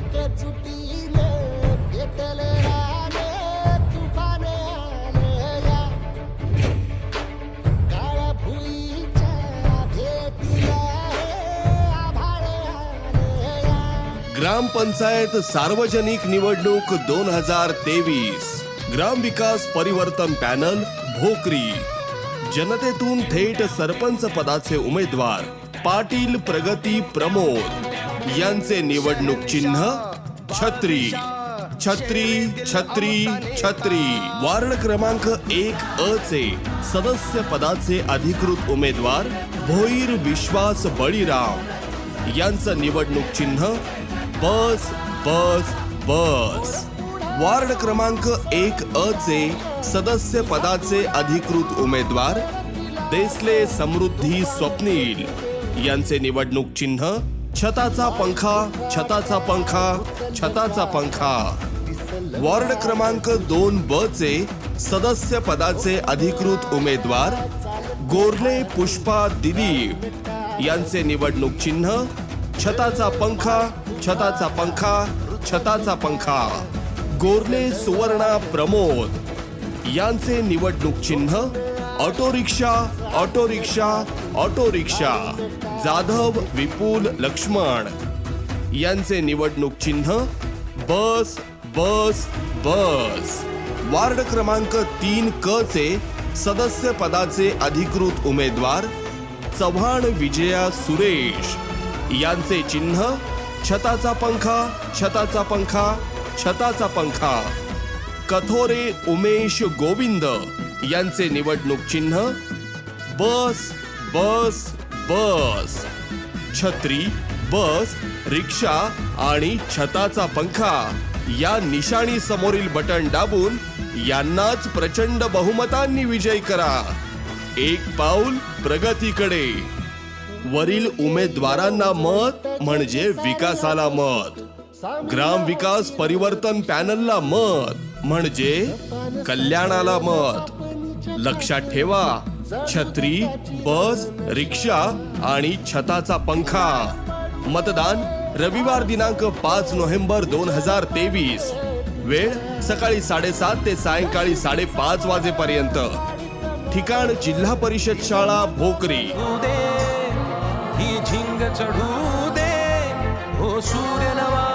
एकजुटीने पेटले रागे तुफाने आले या काळ्या भुईच्या भेटीला हे आभाळे आले या. ग्रामपंचायत सार्वजनिक निवडणूक 2023 ग्रामविकास परिवर्तन पॅनल भोकरी. जनतेतून थेट सरपंच पदाचे उमेदवार पाटील प्रगती प्रमोद यांचे निवडणूक चिन्ह छत्री. छत्री छत्री छत्री. वार्ड क्रमांक 1 चे सदस्य पदाचे अधिकृत उमेदवार भोईर विश्वास बळीराम यांचं निवडणूक चिन्ह बस बस बस. वार्ड क्रमांक 1 चे सदस्य पदाचे अधिकृत उमेदवार देसले समृद्धी स्वप्नील यांचे निवडणूक चिन्ह छताचा पंखा छताचा पंखा छताचा पंखा. वार्ड क्रमांक 2 चे सदस्य पदाचे अधिकृत उमेदवार गोरले पुष्पा दिलीप यांचे निवडणूक चिन्ह छताचा पंखा छताचा पंखा छताचा पंखा. गोरले सुवर्णा प्रमोद यांचे निवडणूक चिन्ह auto rickshaw auto rickshaw auto rickshaw. Jadhav Vipul Laxman यांचे निवडणूक चिन्ह बस बस बस. वार्ड क्रमांक 3 चे सदस्य पदाचे अधिकृत उमेदवार चव्हाण विजया सुरेश यांचे चिन्ह छताचा पंखा छताचा पंखा छताचा पंखा. कथोरे उमेश गोविंद यांचे निवडणूक चिन्ह बस बस बस. छत्री बस रिक्षा आणि छताचा पंखा या निशाणी समोरील बटन दाबून यांनाच प्रचंड बहुमतांनी विजयी करा. एक पाऊल प्रगतीकडे. वरील उमेदवारांना मत म्हणजे विकासाला मत. ग्राम विकास परिवर्तन पॅनलला मत म्हणजे कल्याणाला मत. लक्षात ठेवा, छत्री बस रिक्षा आणि छताचा पंखा. मतदान रविवार दिनांक 5 नोव्हेंबर 2023. वेळ सकाळी 7:30 ते सायंकाळी 5:30 वाजेपर्यंत. ठिकाण जिल्हा परिषद शाळा भोकरी. ही झिंग चढू दे हो सूर्य नवा